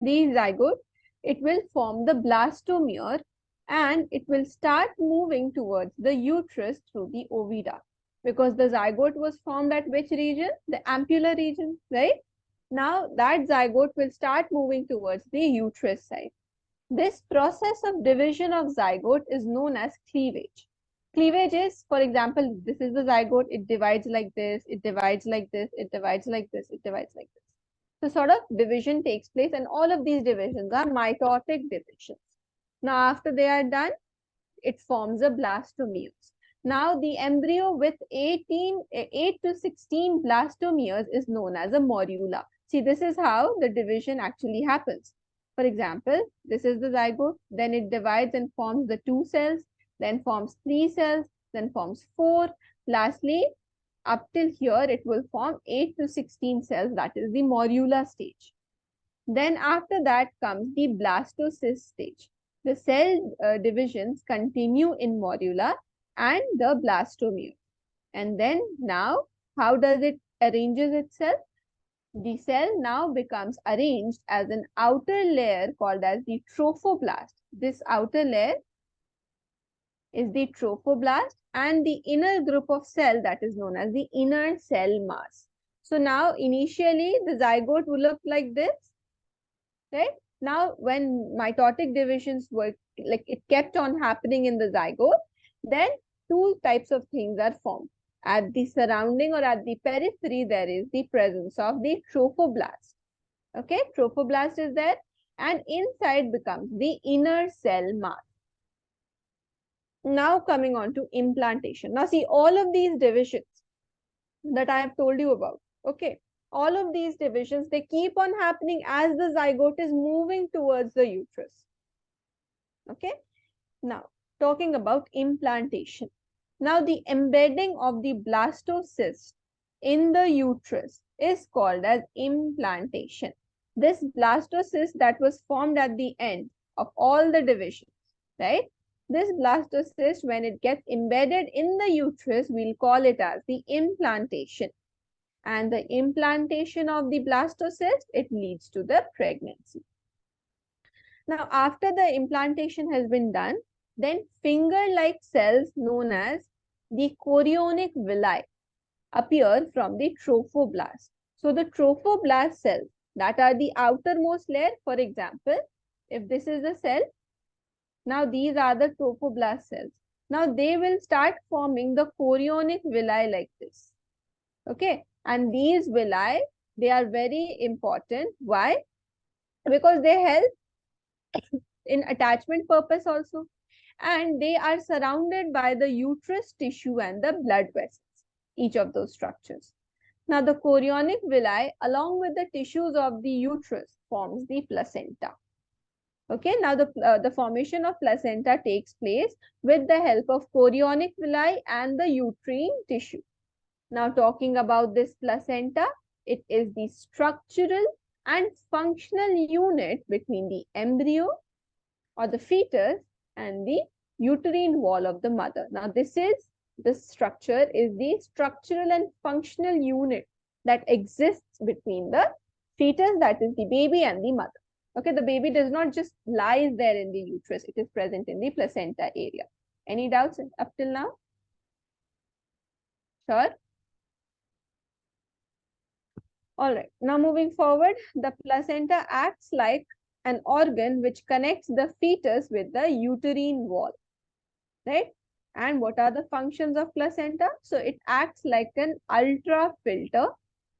the zygote, it will form the blastomere and it will start moving towards the uterus through the oviduct. Because the zygote was formed at which region? The ampulla region, right? Now that zygote will start moving towards the uterus side. This process of division of zygote is known as cleavage. Cleavage is, for example, this is the zygote, it divides like this, it divides like this, it divides like this, it divides like this. So sort of division takes place, and all of these divisions are mitotic divisions. Now after they are done, it forms a blastomeres. Now the embryo with 8 to 16 blastomeres is known as a morula. See, this is how the division actually happens. For example, this is the zygote, then it divides and forms the 2 cells, then forms 3 cells, then forms 4. Lastly, up till here, it will form 8 to 16 cells, that is the morula stage. Then after that comes the blastocyst stage. The cell divisions continue in morula and the blastomere. And then now, how does it arranges itself? The cell now becomes arranged as an outer layer called as the trophoblast. This outer layer is the trophoblast and the inner group of cell that is known as the inner cell mass. So now initially the zygote will look like this, right? Now when mitotic divisions were like it kept on happening in the zygote, then two types of things are formed. At the surrounding or at the periphery, there is the presence of the trophoblast. Okay, trophoblast is there and inside becomes the inner cell mass. Now coming on to implantation. Now see all of these divisions that I have told you about. Okay, all of these divisions, they keep on happening as the zygote is moving towards the uterus. Okay, now talking about implantation. Now the embedding of the blastocyst in the uterus is called as implantation. This blastocyst that was formed at the end of all the divisions, right? This blastocyst, when it gets embedded in the uterus, we'll call it as the implantation. And the implantation of the blastocyst, it leads to the pregnancy. Now, after the implantation has been done, then finger-like cells known as the chorionic villi appear from the trophoblast. So, the trophoblast cells that are the outermost layer, for example, if this is the cell, now these are the trophoblast cells. Now they will start forming the chorionic villi like this. Okay, and these villi, they are very important. Why? Because they help in attachment purpose also, and they are surrounded by the uterus tissue and the blood vessels, each of those structures. Now the chorionic villi along with the tissues of the uterus forms the placenta. Okay, now the formation of placenta takes place with the help of chorionic villi and the uterine tissue. Now talking about this placenta, it is the structural and functional unit between the embryo or the fetus and the uterine wall of the mother. Now this structure is the structural and functional unit that exists between the fetus, that is the baby, and the mother. Okay, the baby does not just lie there in the uterus, it is present in the placenta area. Any doubts up till now? Sure. All right, now moving forward, the placenta acts like an organ which connects the fetus with the uterine wall, right? And what are the functions of placenta? So it acts like an ultra filter.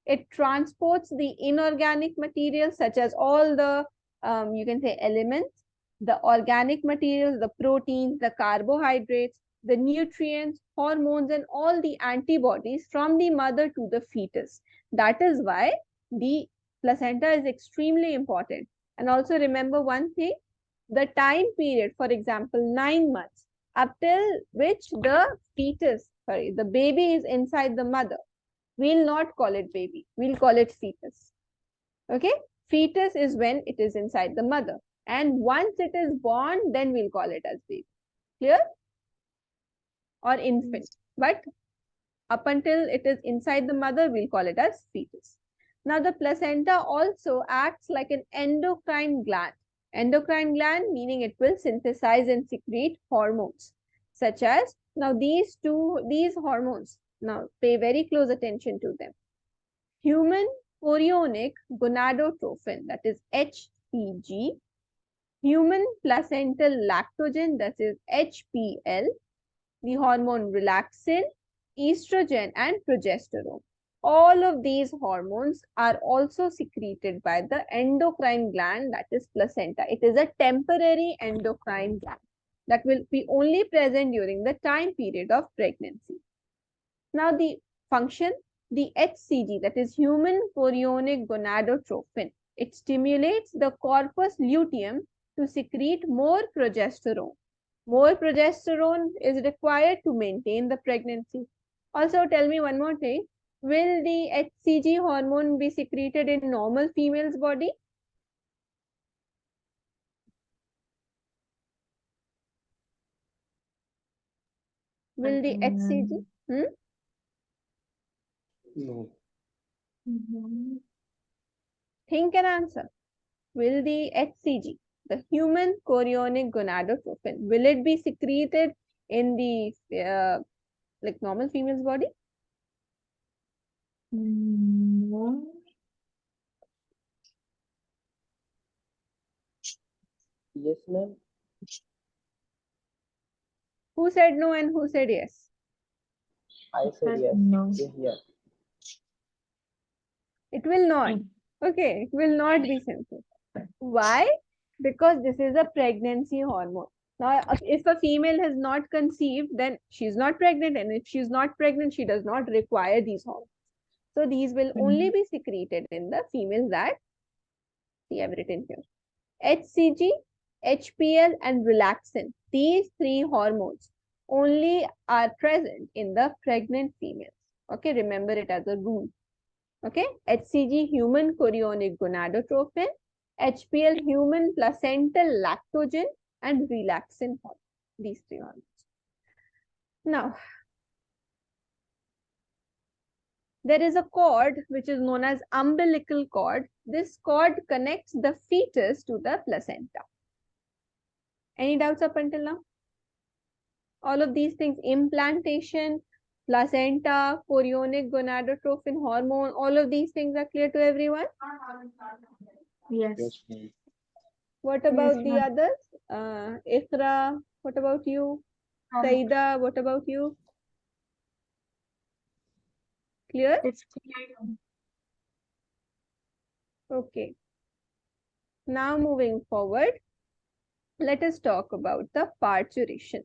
It transports the inorganic materials such as all the, you can say, elements, the organic materials, the proteins, the carbohydrates, the nutrients, hormones, and all the antibodies from the mother to the fetus. That is why the placenta is extremely important. And also remember one thing, the time period, for example, 9 months, up till which the fetus, sorry, the baby is inside the mother, we'll not call it baby, we'll call it fetus. Okay, fetus is when it is inside the mother, and once it is born, then we'll call it as baby. Clear? Or infant. But up until it is inside the mother, we'll call it as fetus. Now, the placenta also acts like an endocrine gland. Endocrine gland meaning it will synthesize and secrete hormones, such as, now these hormones, now pay very close attention to them. Human chorionic gonadotrophin, that is HCG, human placental lactogen, that is HPL, the hormone relaxin, estrogen, and progesterone. All of these hormones are also secreted by the endocrine gland, that is placenta. It is a temporary endocrine gland that will be only present during the time period of pregnancy. Now, the function, the HCG, that is human chorionic gonadotrophin, it stimulates the corpus luteum to secrete more progesterone. More progesterone is required to maintain the pregnancy. Also, tell me one more thing. Will the HCG hormone be secreted in normal female's body? Will the HCG? No. Think and answer. Will the HCG, the human chorionic gonadotrophin, will it be secreted in the like normal female's body? No. Yes, ma'am. Who said no and who said yes? I said yes. No. Yeah. It will not. Okay, it will not be synthetic. Why? Because this is a pregnancy hormone. Now, if a female has not conceived, then she's not pregnant, and if she's not pregnant, she does not require these hormones. So these will only be secreted in the females that, see, I've written here. HCG, HPL, and relaxin. These three hormones only are present in the pregnant females. Okay, remember it as a rule. Okay, HCG, human chorionic gonadotrophin, HPL, human placental lactogen, and relaxin hormone. These three hormones. Now, there is a cord which is known as umbilical cord. This cord connects the fetus to the placenta. Any doubts up until now? All of these things, implantation, placenta, chorionic gonadotrophin hormone, all of these things are clear to everyone? Yes. Yes, ma'am. What about Yes, the ma'am. others? Iqra, what about you? Saida, what about you? Clear? It's clear. Okay. Now moving forward, let us talk about the parturition.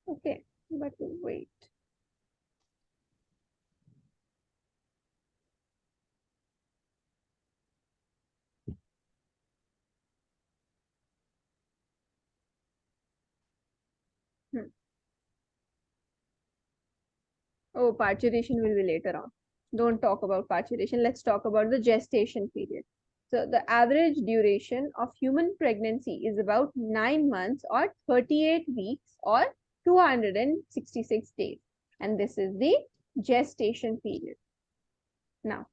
Okay, but wait. Oh, parturition will be later on. Don't talk about parturition. Let's talk about the gestation period. So the average duration of human pregnancy is about 9 months or 38 weeks or 266 days. And this is the gestation period. Now,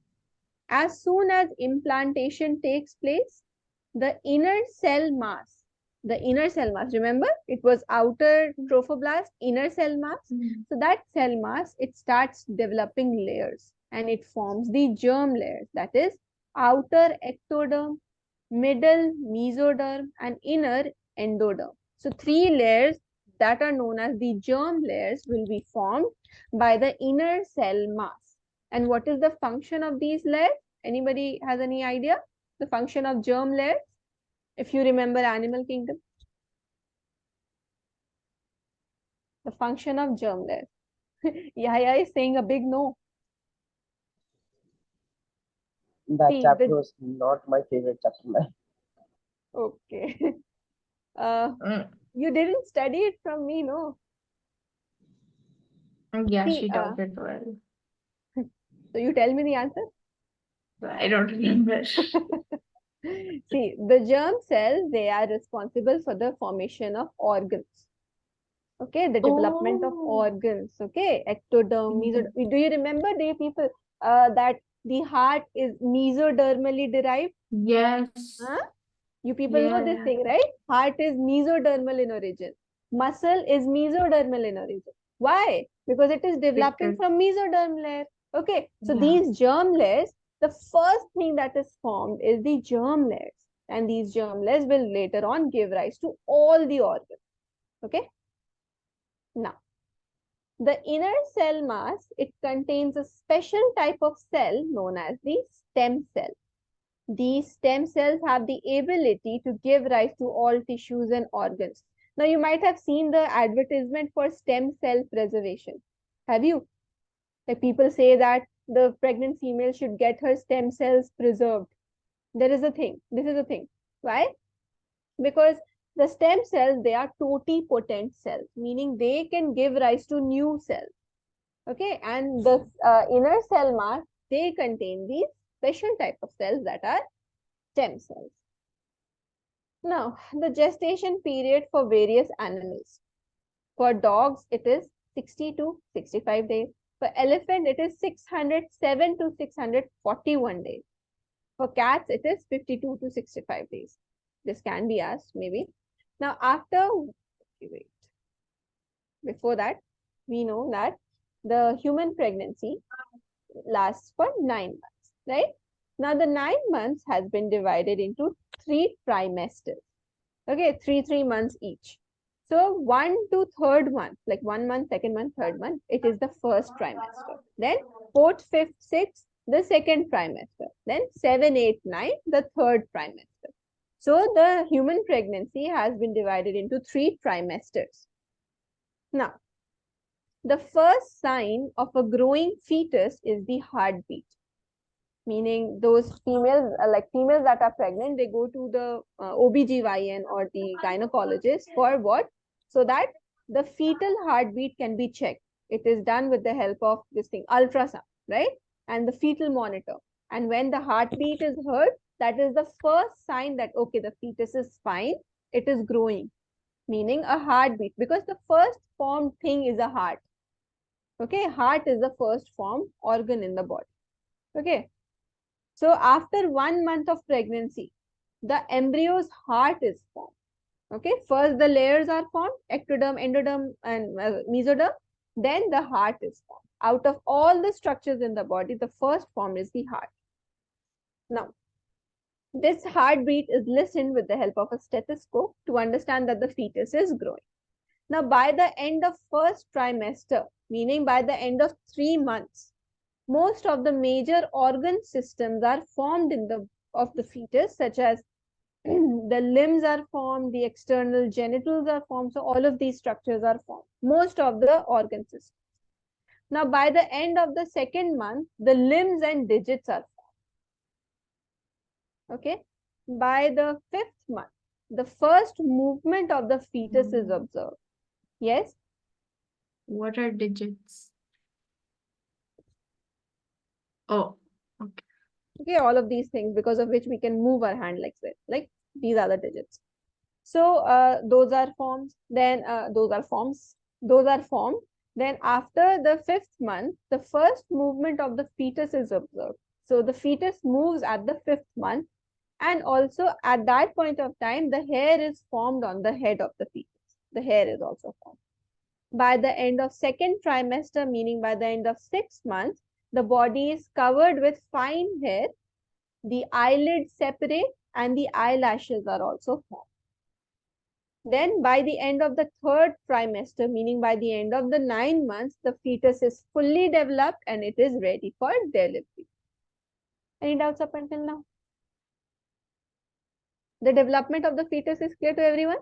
as soon as implantation takes place, the inner cell mass, remember, it was outer trophoblast, inner cell mass. So that cell mass, it starts developing layers and it forms the germ layers, that is outer ectoderm, middle mesoderm, and inner endoderm. So three layers that are known as the germ layers will be formed by the inner cell mass. And what is the function of these layers? Anybody has any idea? The function of germ layers? If you remember animal kingdom. The function of germ layers. Yahya is saying a big no. That See, chapter was not my favorite chapter, ma'am. okay. You didn't study it from me, no? Yeah, See, she taught it well. so you tell me the answer. I don't remember. See, the germ cells, they are responsible for the formation of organs. Okay, the development of organs. Okay, ectoderm, mesoderm. Do you remember, dear people, that The heart is mesodermally derived. Yes. Huh? You people know this Yeah. thing, right? Heart is mesodermal in origin. Muscle is mesodermal in origin. Why? Because it is developing Because from mesoderm layer. Okay, so yeah. these germ layers, the first thing that is formed is the germ layers. And these germ layers will later on give rise to all the organs. Okay, now the inner cell mass, it contains a special type of cell known as the stem cell. These stem cells have the ability to give rise to all tissues and organs. Now, you might have seen the advertisement for stem cell preservation. Have you? Like people say that the pregnant female should get her stem cells preserved. There is a thing. This is a thing. Why? Because the stem cells, they are totipotent cells, meaning they can give rise to new cells. Okay, and the inner cell mass, they contain these special type of cells that are stem cells. Now, the gestation period for various animals. For dogs, it is 60 to 65 days. For elephant, it is 607 to 641 days. For cats, it is 52 to 65 days. This can be asked, maybe. Now, wait, before that, we know that the human pregnancy lasts for 9 months, right? Now, the 9 months has been divided into 3 trimesters. Okay, 3 months each. So 1 to 3rd month, like 1 month, 2nd month, 3rd month, it is the first trimester. Then 4th, 5th, 6th, the second trimester. Then 7, 8, 9, the third trimester. So the human pregnancy has been divided into 3 trimesters. Now, the first sign of a growing fetus is the heartbeat. Meaning those females, like females that are pregnant, they go to the OBGYN or the gynecologist for what? So that the fetal heartbeat can be checked. It is done with the help of this thing, ultrasound, right? And the fetal monitor. And when the heartbeat is heard, that is the first sign that, okay, the fetus is fine, it is growing. Meaning a heartbeat, because the first formed thing is a heart. Okay, heart is the first formed organ in the body. Okay, so after 1 month of pregnancy, the embryo's heart is formed. Okay, first the layers are formed, ectoderm, endoderm, and mesoderm. Then the heart is formed. Out of all the structures in the body, the first form is the heart. Now, this heartbeat is listened with the help of a stethoscope to understand that the fetus is growing. Now, by the end of first trimester, meaning by the end of 3 months, most of the major organ systems are formed in the of the fetus, such as the limbs are formed, the external genitals are formed. So all of these structures are formed. Most of the organ systems. Now, by the end of the 2nd month, the limbs and digits are formed. Okay. By the 5th month, the first movement of the fetus is observed. Yes. What are digits? Oh, okay. Okay, all of these things because of which we can move our hand like this. Like these are the digits. So those are forms. Then those are forms. Those are formed. Then after the 5th month, the first movement of the fetus is observed. So the fetus moves at the 5th month, and also at that point of time, the hair is formed on the head of the fetus. The hair is also formed. By the end of 2nd trimester, meaning by the end of 6 months, the body is covered with fine hair. The eyelids separate and the eyelashes are also formed. Then by the end of the 3rd trimester, meaning by the end of the 9 months, the fetus is fully developed and it is ready for delivery. Any doubts up until now? The development of the fetus is clear to everyone?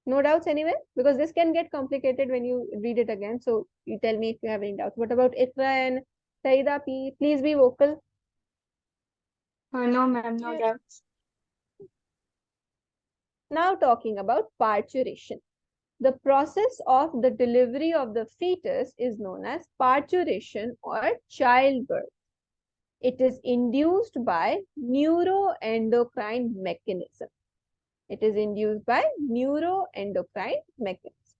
No doubts anywhere? Because this can get complicated when you read it again. So you tell me if you have any doubts. What about Ikra and Saida P? Please be vocal. No, ma'am, no doubts. Now talking about parturition. The process of the delivery of the fetus is known as parturition or childbirth. It is induced by neuroendocrine mechanism. It is induced by neuroendocrine mechanism.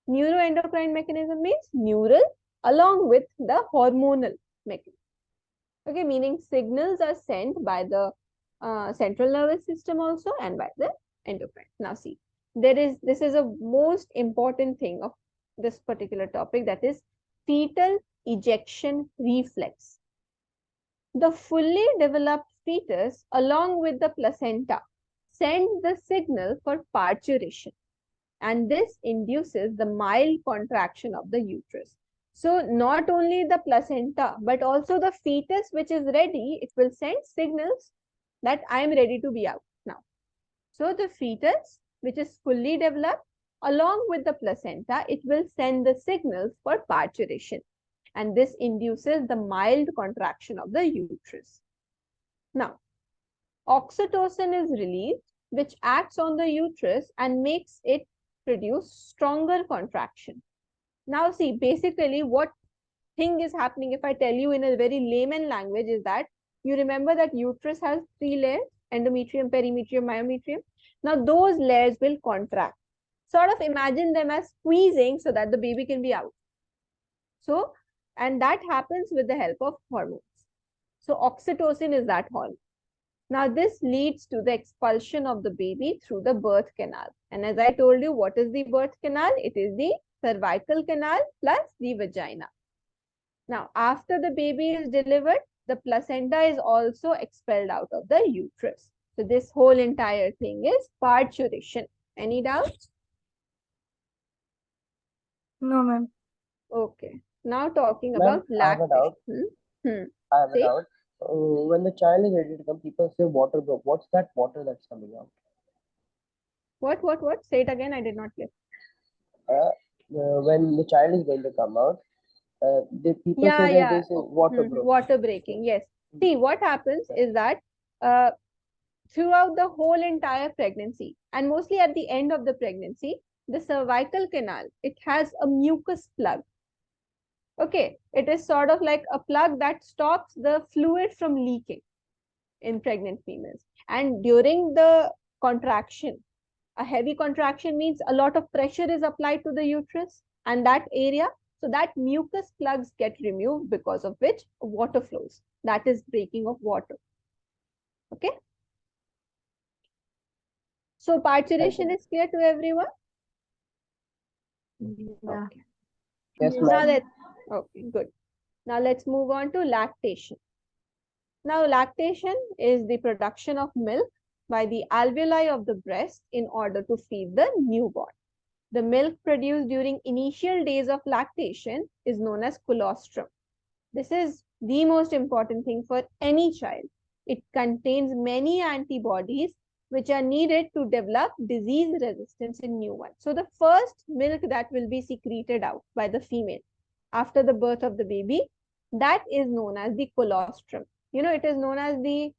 Neuroendocrine mechanism means neural along with the hormonal mechanism. Okay, meaning signals are sent by the central nervous system also and by the endocrine. Now see, this is a most important thing of this particular topic, that is fetal ejection reflex. The fully developed fetus along with the placenta sends the signal for parturition, and this induces the mild contraction of the uterus. So not only the placenta, but also the fetus which is ready, it will send signals that I am ready to be out now. So the fetus which is fully developed along with the placenta, it will send the signals for parturition, and this induces the mild contraction of the uterus. Now, oxytocin is released, which acts on the uterus and makes it produce stronger contraction. Now, see, basically, what thing is happening, if I tell you in a very layman language, is that you remember that uterus has 3 layers: endometrium, perimetrium, myometrium. Now, those layers will contract. Sort of imagine them as squeezing so that the baby can be out. So, and that happens with the help of hormones. So, oxytocin is that hormone. Now, this leads to the expulsion of the baby through the birth canal. And as I told you, what is the birth canal? It is the cervical canal plus the vagina. Now, after the baby is delivered, the placenta is also expelled out of the uterus. So, this whole entire thing is parturition. Any doubts? No, ma'am. Okay. Now, talking Ma'am, about I have a doubt. lactation. I have a Say, doubt. When the child is ready to come, people say water broke. What's that water that's coming out? what? Say it again. I did not get. When the child is going to come out, the people say that they say water broke. Water breaking. Yes. See, what happens is that uh, throughout the whole entire pregnancy, and mostly at the end of the pregnancy, the cervical canal, it has a mucus plug. Okay, it is sort of like a plug that stops the fluid from leaking in pregnant females. And during the contraction, a heavy contraction means a lot of pressure is applied to the uterus and that area. So that mucus plugs get removed, because of which water flows. That is breaking of water. Okay. So parturition is clear to everyone? Yeah. Okay. Yes, Now ma'am. let's, okay, good. Now let's move on to lactation. Now lactation is the production of milk by the alveoli of the breast in order to feed the newborn. The milk produced during initial days of lactation is known as colostrum. This is the most important thing for any child. It contains many antibodies which are needed to develop disease resistance in newborn. So the first milk that will be secreted out by the female after the birth of the baby, that is known as the colostrum. You know, it is known as the,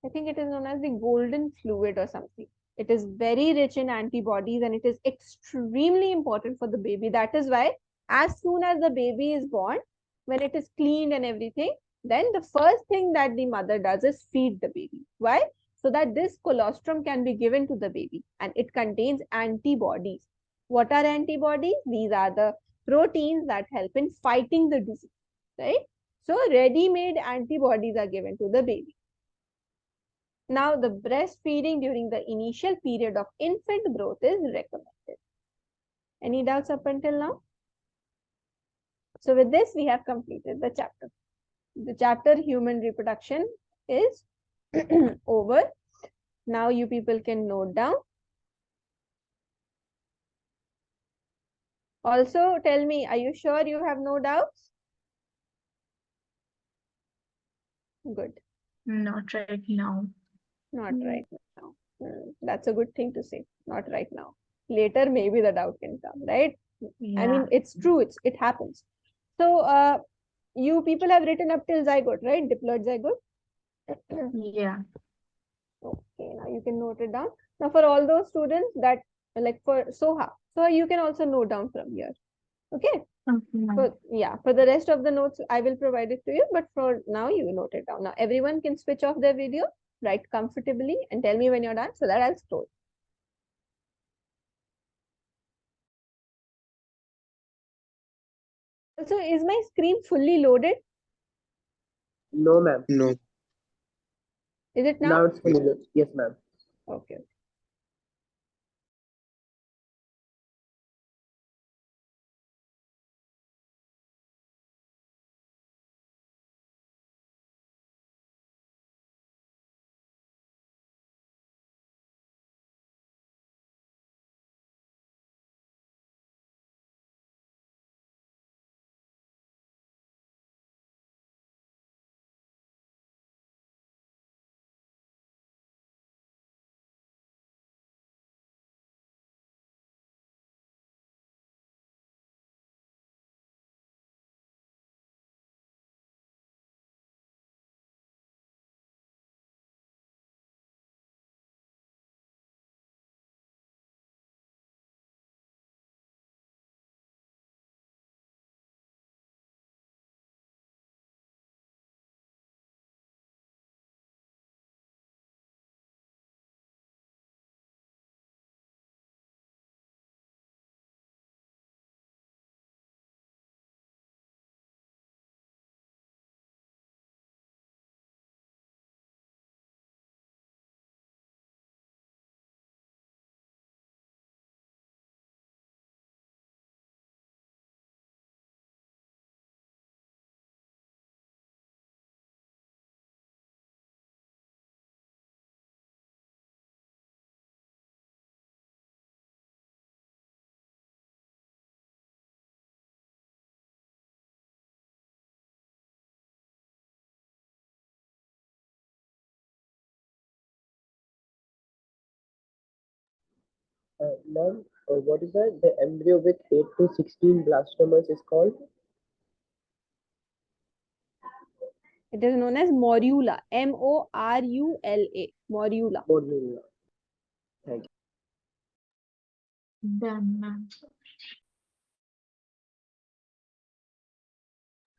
I think it is known as the golden fluid or something. It is very rich in antibodies and it is extremely important for the baby. That is why as soon as the baby is born, when it is cleaned and everything, then the first thing that the mother does is feed the baby. Why? So that this colostrum can be given to the baby, and it contains antibodies. What are antibodies? These are the proteins that help in fighting the disease, right? So ready-made antibodies are given to the baby. Now, the breastfeeding during the initial period of infant growth is recommended. Any doubts up until now? So with this, we have completed the chapter. The chapter human reproduction is over. Now you people can note down. Also, tell me, are you sure you have no doubts? Good. Not right now. Not right now. That's a good thing to say. Not right now. Later, maybe the doubt can come, right? Yeah. I mean, it's true. It happens. So, you people have written up till zygote, right? Diploid zygote. Yeah. Okay, now you can note it down. Now, for all those students that like for Soha, so you can also note down from here. Okay. Okay. For the rest of the notes, I will provide it to you. But for now, you note it down. Now, everyone can switch off their video, write comfortably, and tell me when you're done so that I'll scroll. Also, is my screen fully loaded? No, ma'am. No. Is it now? Now it's fully loaded. Yes, ma'am. Okay. Ma'am, what is that? The embryo with 8 to 16 blastomas is called It is known as morula. Morula. Morula. morula. Thank Done, ma'am.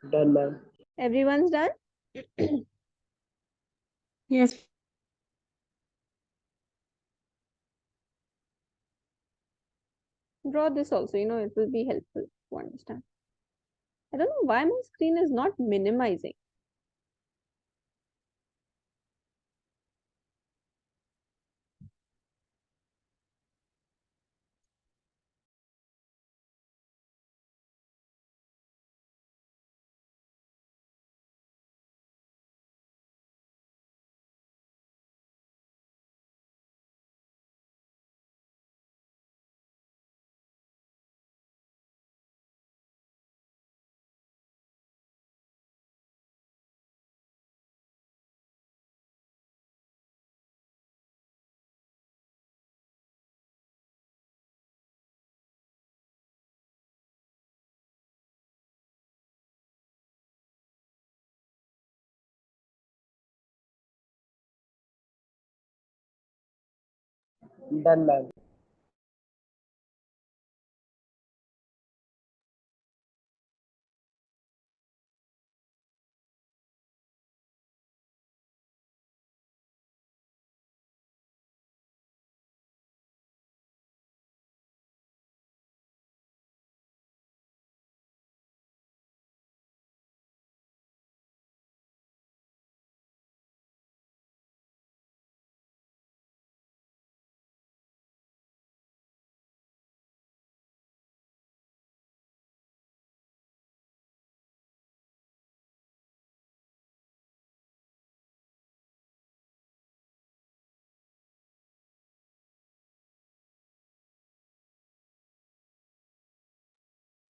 you. Done, ma'am. Everyone's done? Yes. Draw this also, it will be helpful to understand. I don't know why my screen is not minimizing. Done, ma'am.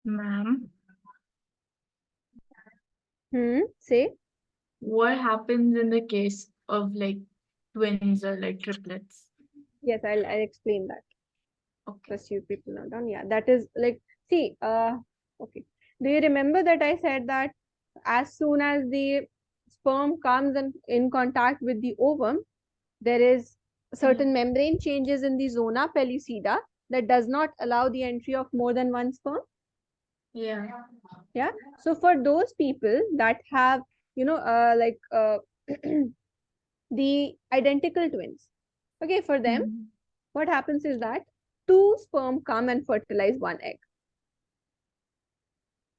Ma'am, Say. what happens in the case of like twins or like triplets? Yes, I'll explain that. Okay. First, you people know done. Yeah, that is like, see, okay. Do you remember that I said that as soon as the sperm comes in contact with the ovum, there is certain membrane changes in the zona pellucida that does not allow the entry of more than one sperm. Yeah. Yeah. So for those people that have, like the identical twins, okay, for them, Mhm. what happens is that two sperm come and fertilize one egg.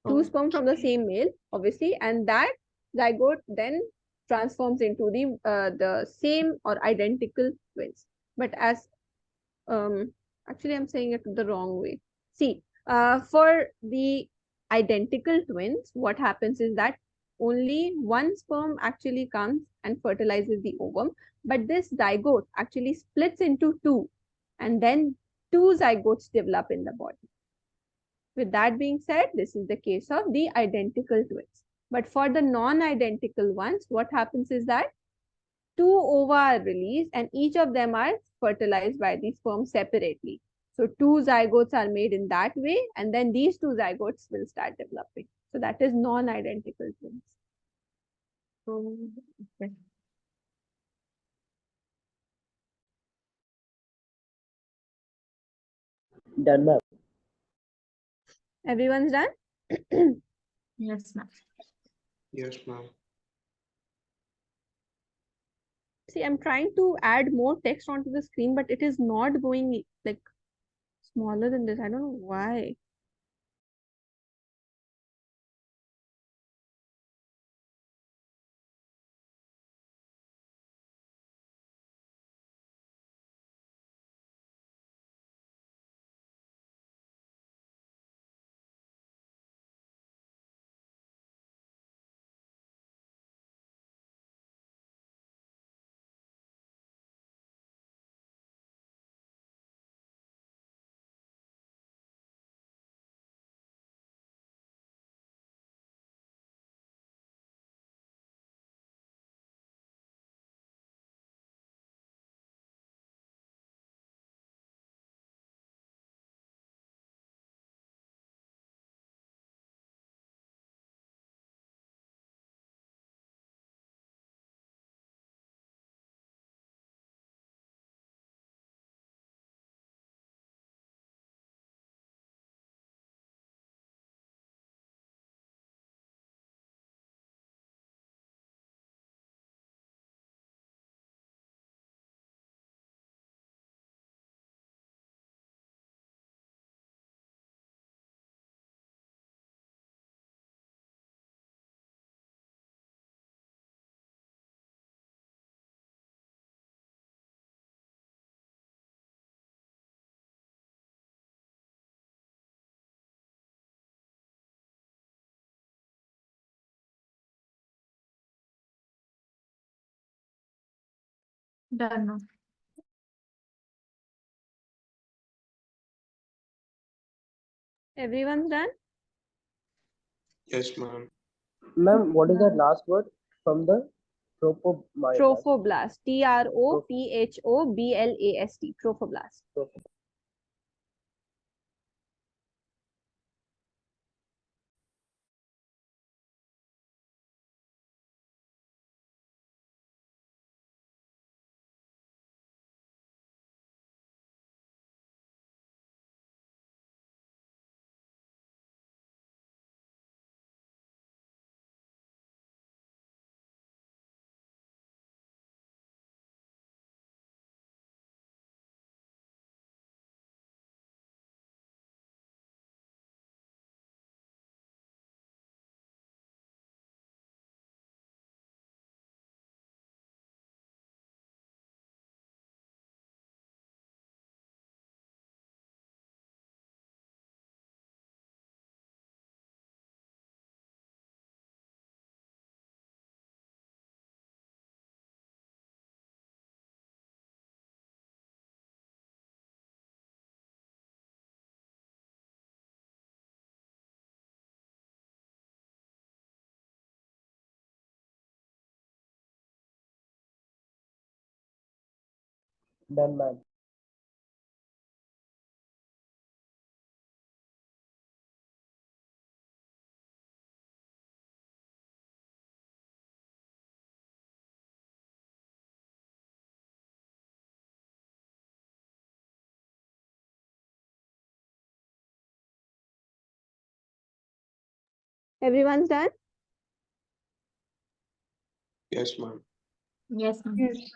two sperm from the same male, obviously, and that zygote then transforms into the same or identical twins. But as actually, I'm saying it the wrong way. See, for the identical twins, what happens is that only one sperm actually comes and fertilizes the ovum, but this zygote actually splits into two, and then two zygotes develop in the body. With that being said, this is the case of the identical twins. But for the non-identical ones, what happens is that two ova are released and each of them are fertilized by the sperm separately. So two zygotes are made in that way, and then these two zygotes will start developing. So that is non-identical twins. Oh, okay. Done, ma'am. Everyone's done? Yes, ma'am. Yes, ma'am. See, I'm trying to add more text onto the screen, but it is not going like smaller than this. I don't know why. Done, ma'am. Everyone's done? Yes, ma'am. Ma'am, what is that last word from the trophoblast? Trophoblast. Trophoblast. Trophoblast. Done, ma'am. Everyone's done? Yes, ma'am. Yes, ma'am. Yes.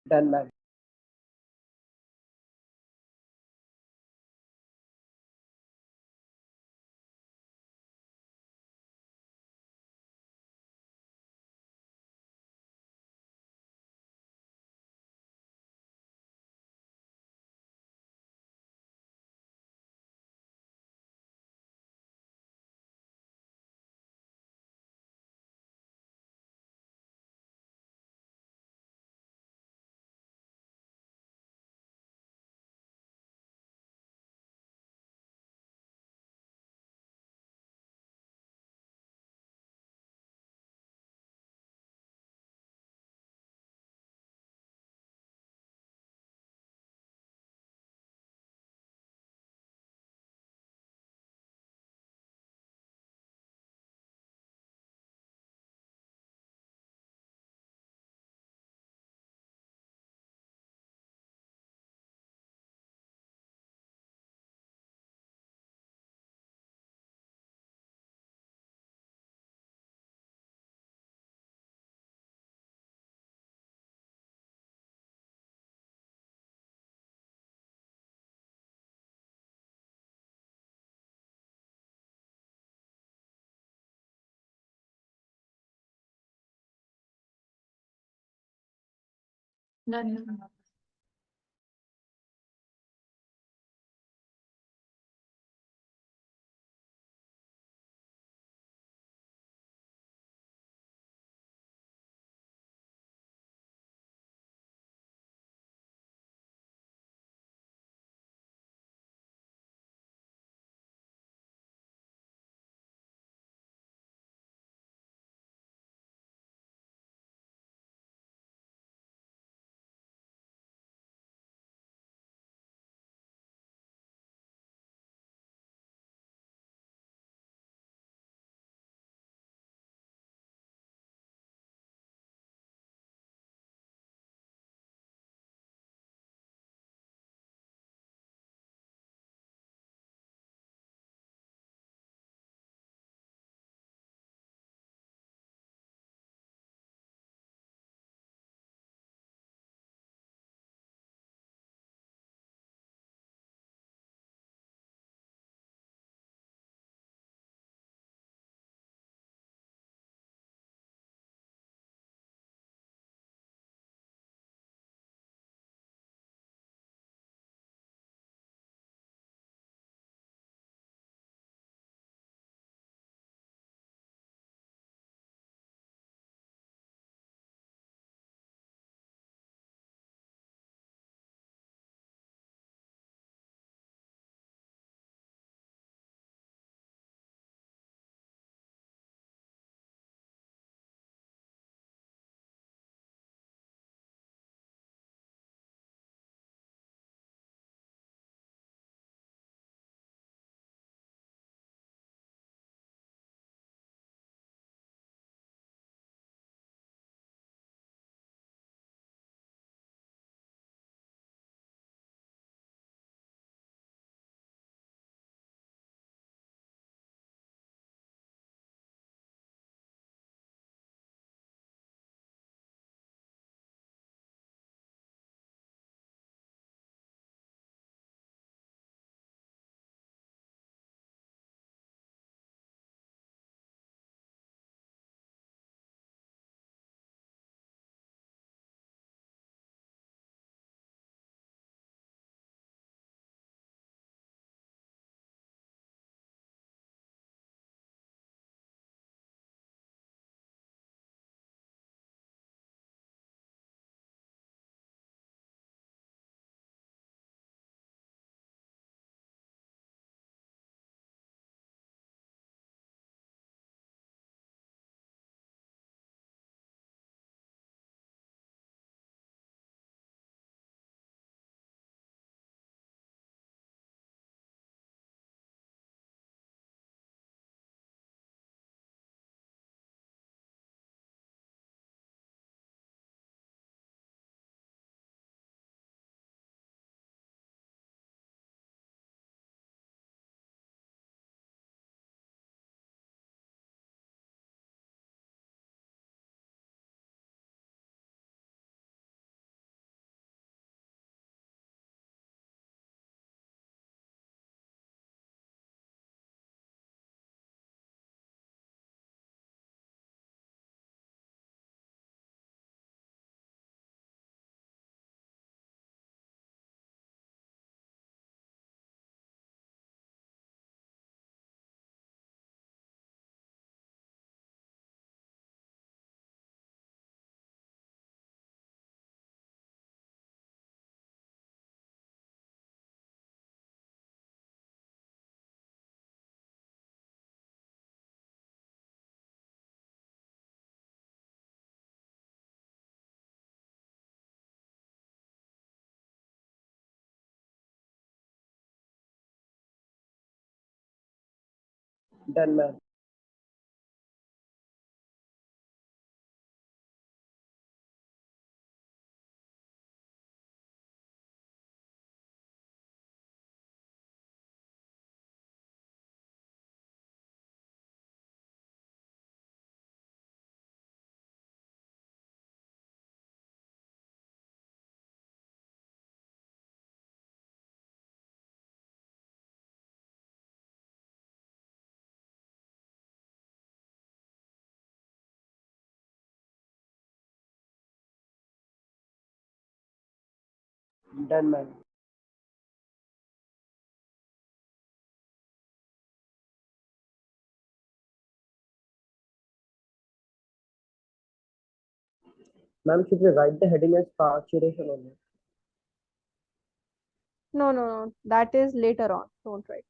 Done, ma'am. Done. Done, ma'am. Done, ma'am. Ma'am, should we write the heading as parturition only? No, no, no. That is later on. Don't write.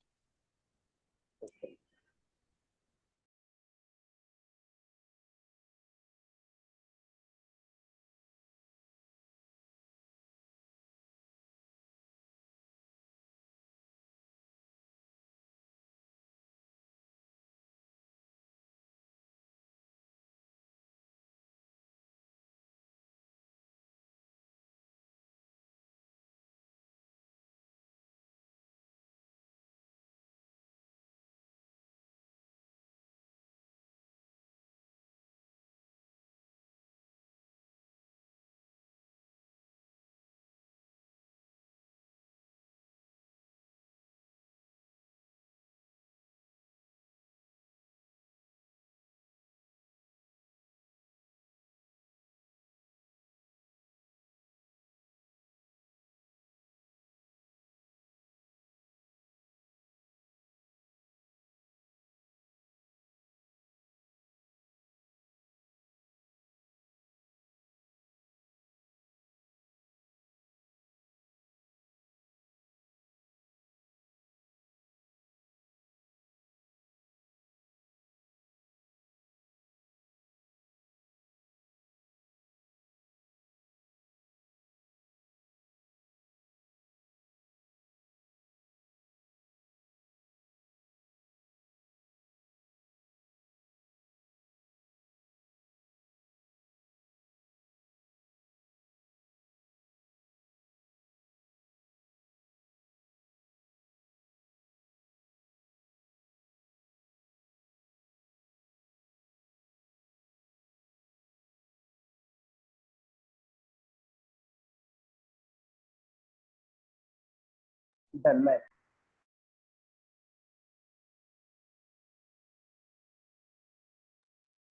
Done, ma'am.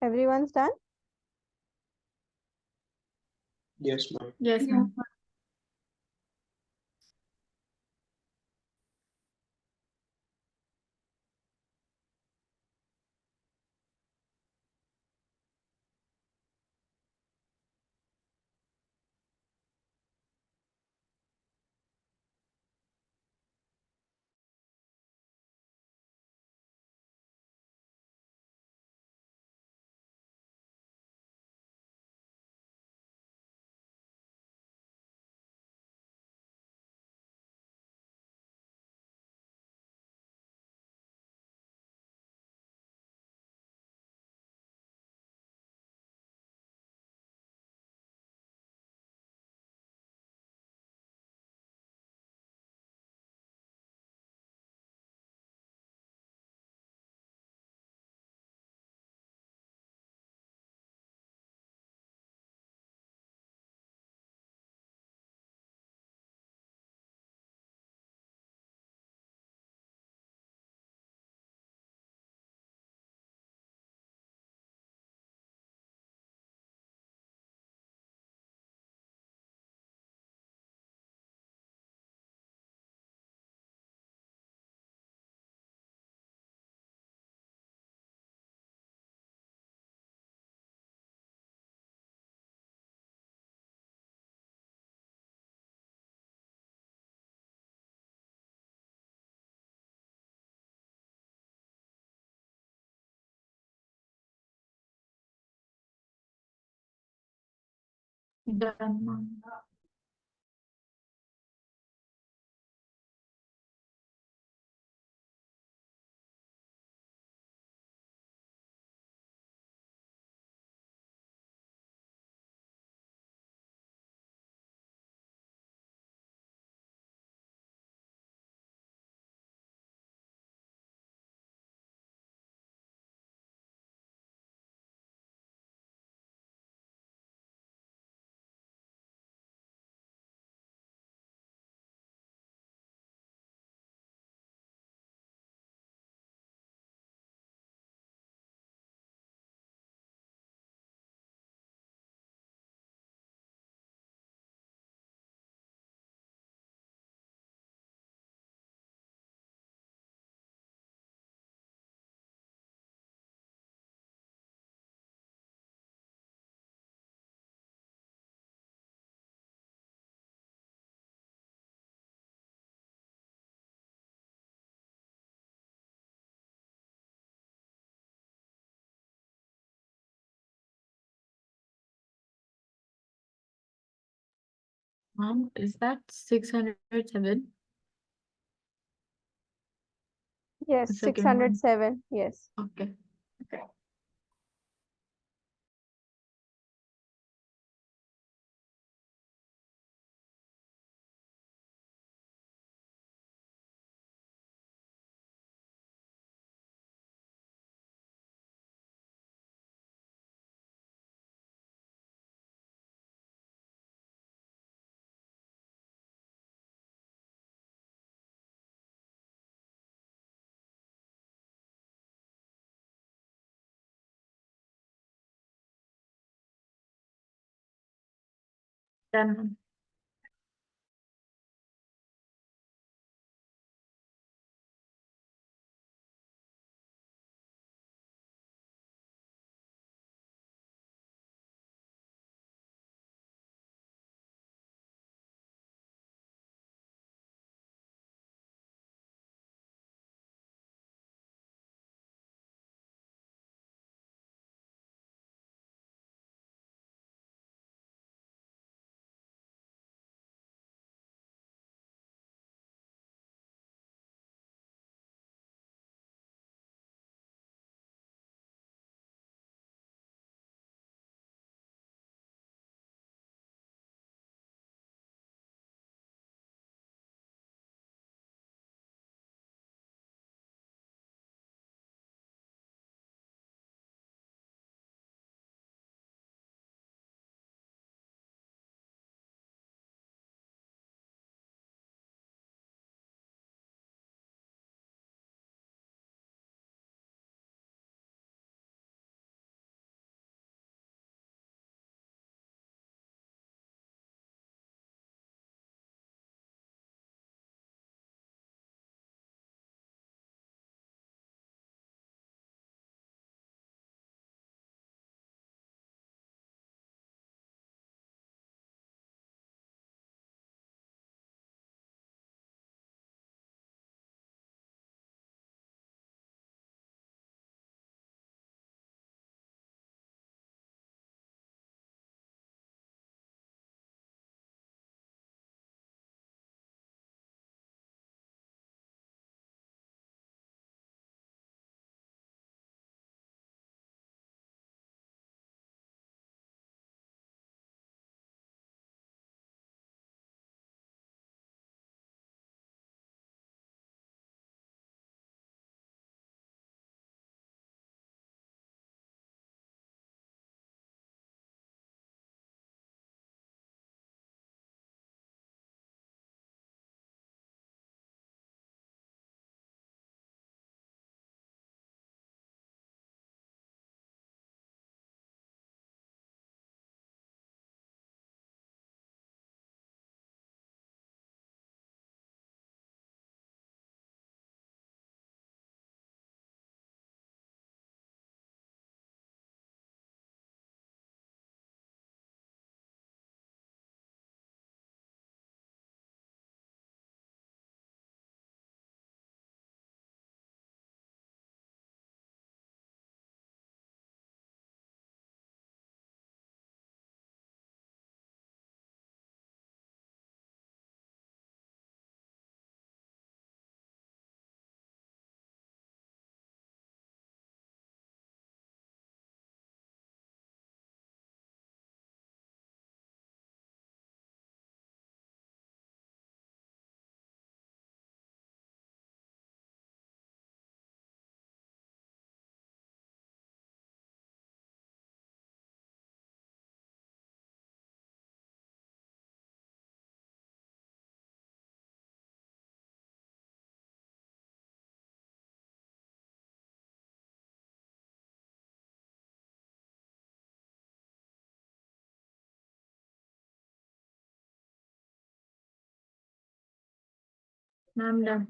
Everyone's done? Yes, ma'am. Yes, ma'am. Done, ma'am. Is that 607? Yes, The second one. 607. Yes. Okay. Okay. Done, ma'am. Ma'am, done.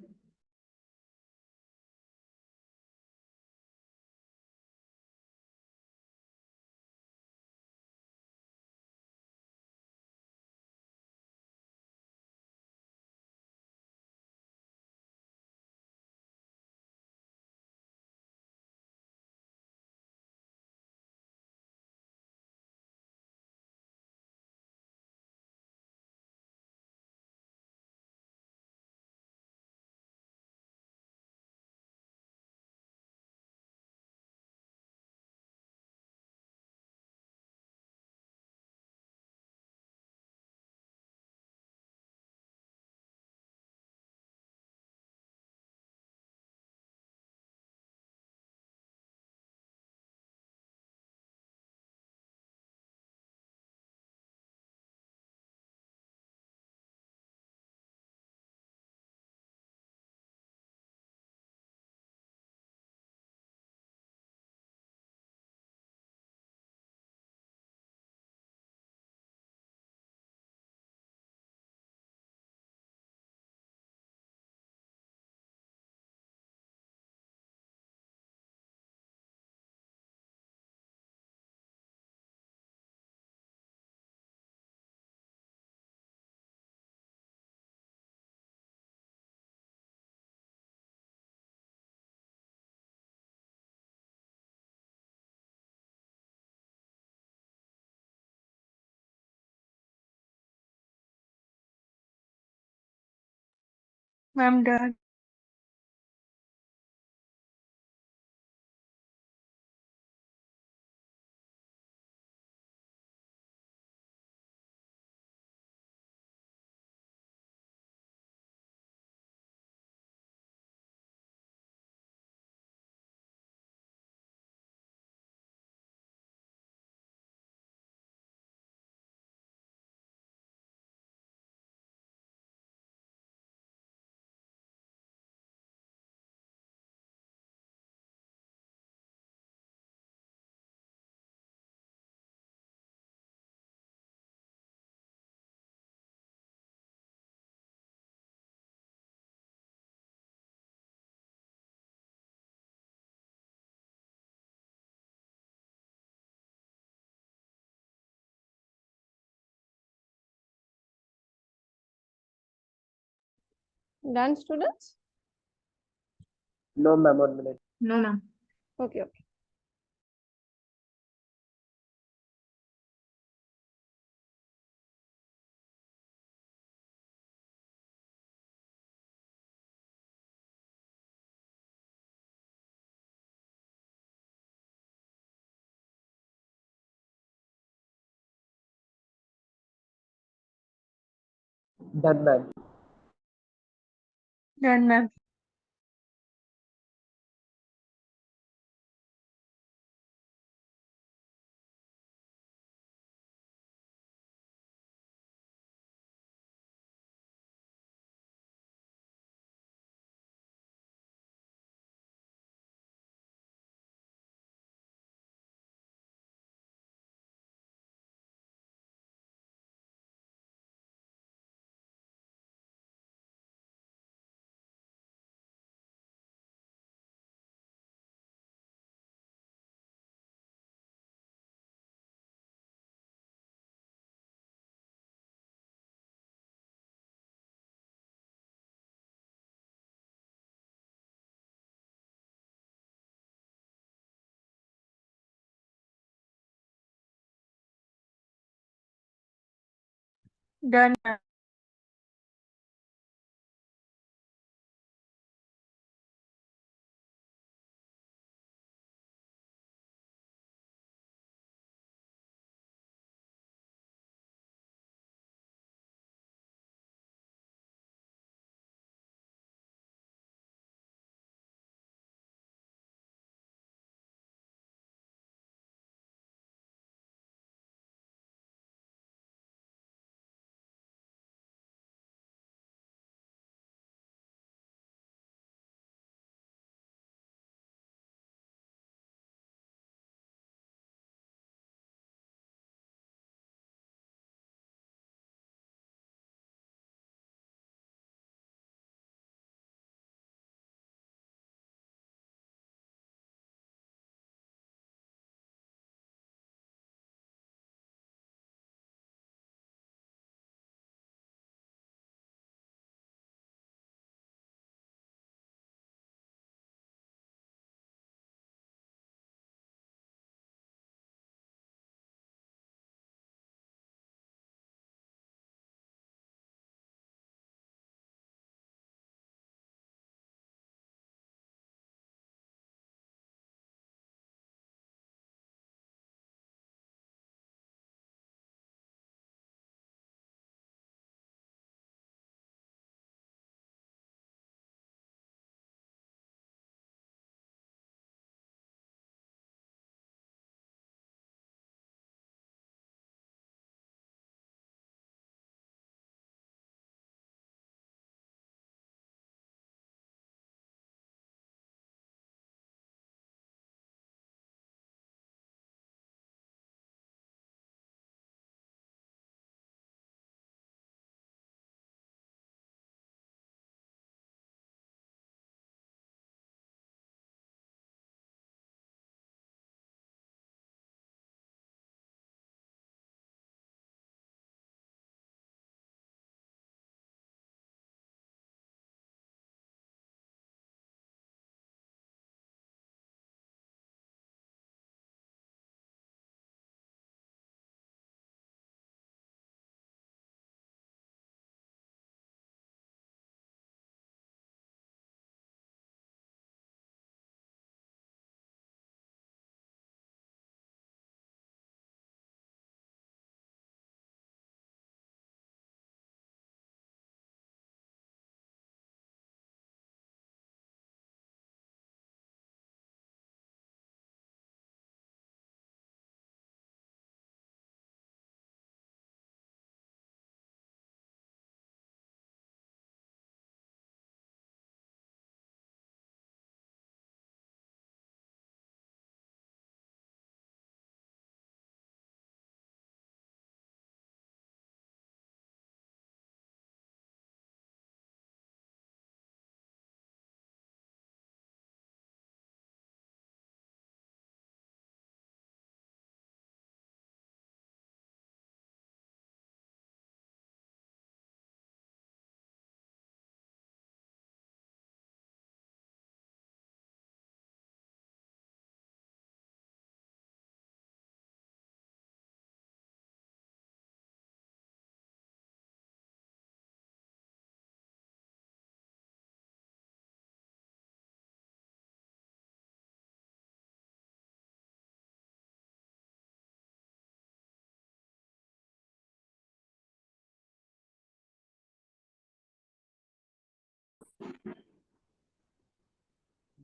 I'm done. Done, students? No, ma'am, 1 minute. No, ma'am. Okay, okay. Done, ma'am. Done, ma'am. Done, ma'am.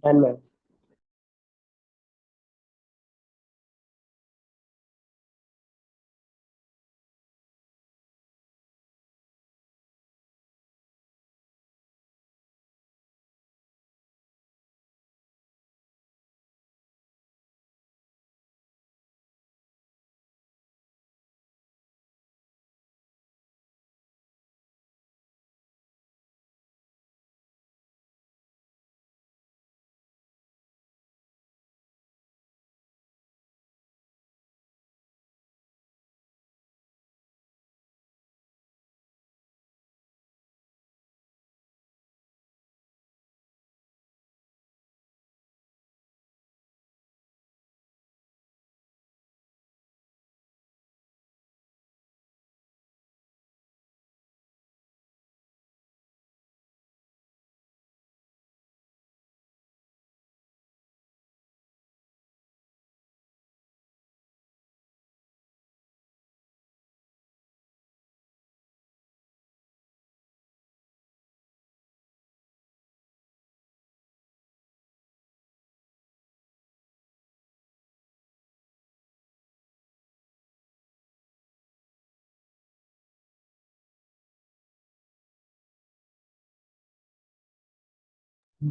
Done, ma'am.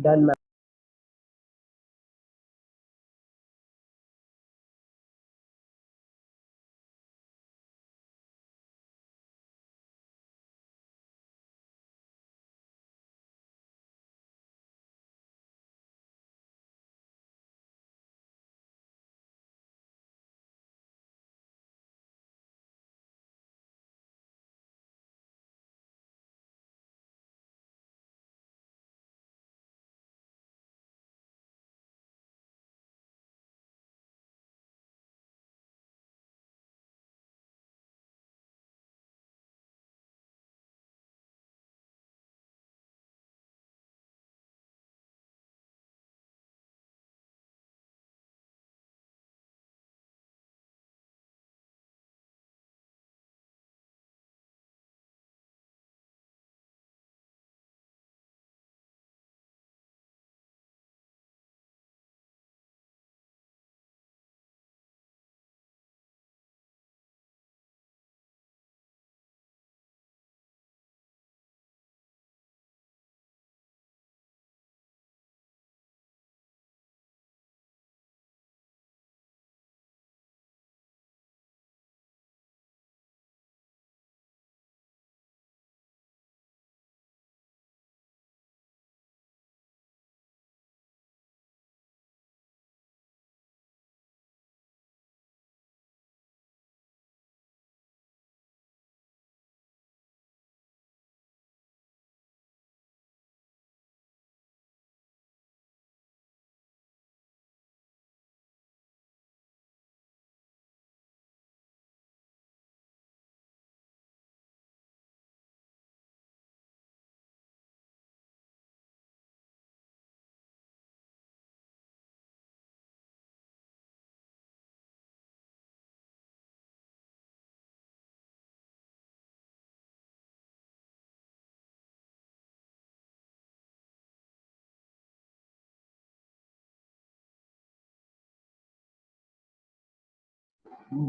Done, ma'am.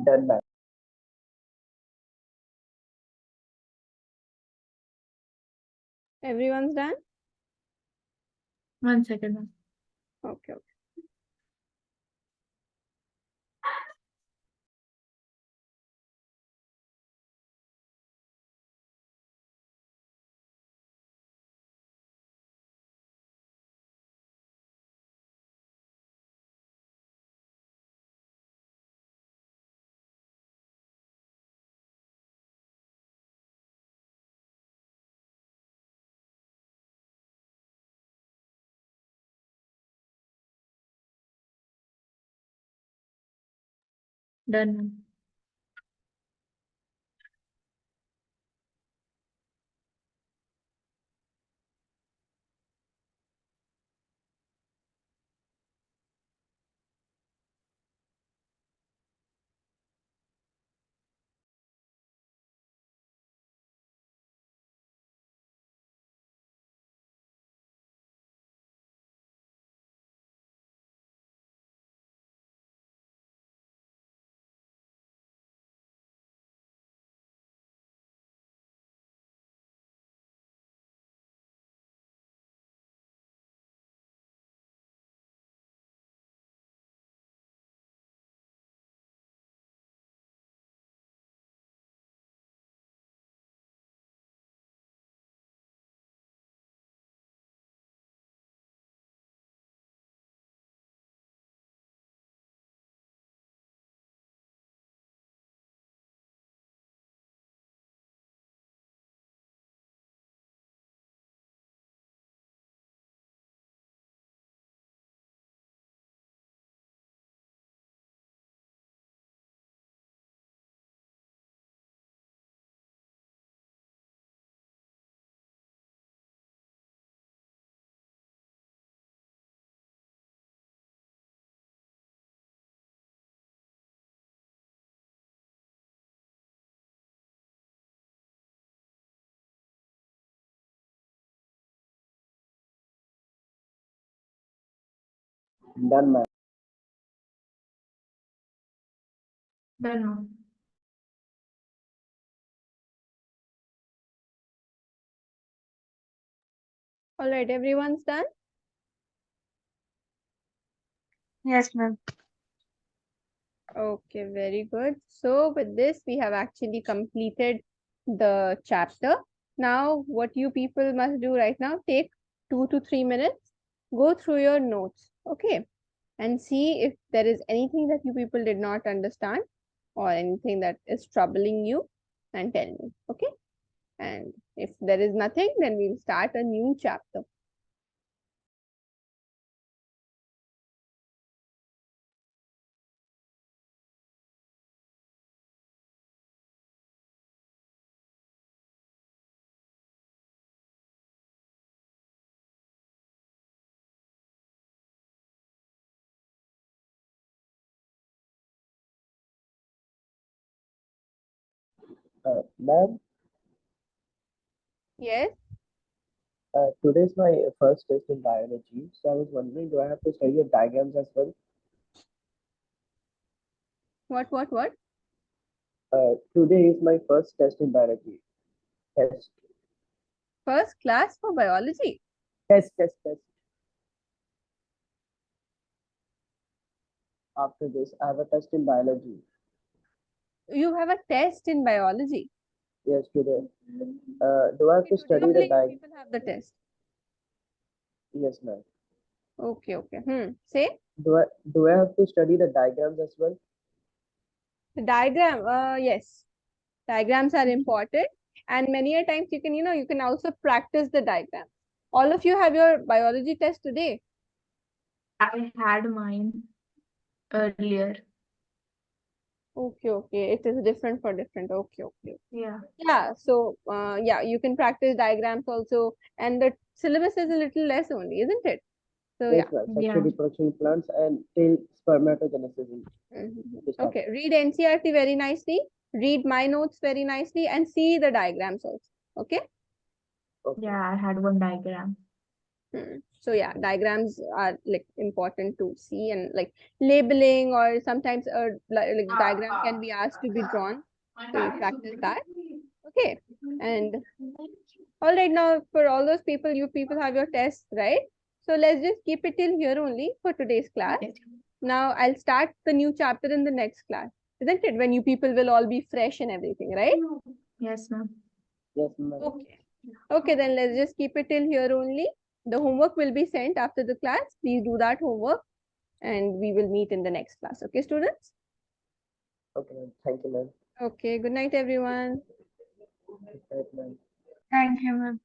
Done, ma'am. Everyone's done? 1 second, ma'am. Okay. Okay. Done, ma'am. Done, ma'am. Done, ma'am. All right, everyone's done. Yes, ma'am. Okay, very good. So with this, we have actually completed the chapter. Now, what you people must do right now, take 2 to 3 minutes, go through your notes, okay, and see if there is anything that you people did not understand or anything that is troubling you, and tell me, okay? And if there is nothing, then we'll start a new chapter. Ma'am, Yes, today's my first test in biology, so I was wondering, do I have to study the diagrams as well? what? Today is my first test in biology. Test, First class for biology. test. After this, I have a test in biology. You have a test in biology. Yes, today. Do I have Okay, to today study the only you diag? people have the test. Yes, ma'am. Okay. Say Do I have to study the diagrams as well? the diagram. Yes, diagrams are important, and many a times you can also practice the diagram. All of you have your biology test today. I had mine earlier. Okay. It is different for different. Okay. Yeah. Yeah. So yeah, you can practice diagrams also, and the syllabus is a little less only, isn't it? So Yes, yeah. ma'am. Yeah. Sexual reproduction in plants and till spermatogenesis in fish. Okay. Read NCRT very nicely. Read my notes very nicely, and see the diagrams also. Okay. Okay. Yeah, I had one diagram. So yeah, diagrams are like important to see, and like labeling, or sometimes like diagram can be asked to be drawn. So you practice that. Okay. And all right, now for all those people, you people have your tests, right? So let's just keep it till here only for today's class. Yes. Now I'll start the new chapter in the next class, isn't it? When you people will all be fresh and everything, right? Yes, ma'am. Yes, ma'am. Okay. Okay, then let's just keep it till here only. The homework will be sent after the class. Please do that homework, and we will meet in the next class. Okay, students? Okay, ma'am. Thank you, ma'am. Okay, good night, everyone. Good night, ma'am. Thank you, ma'am.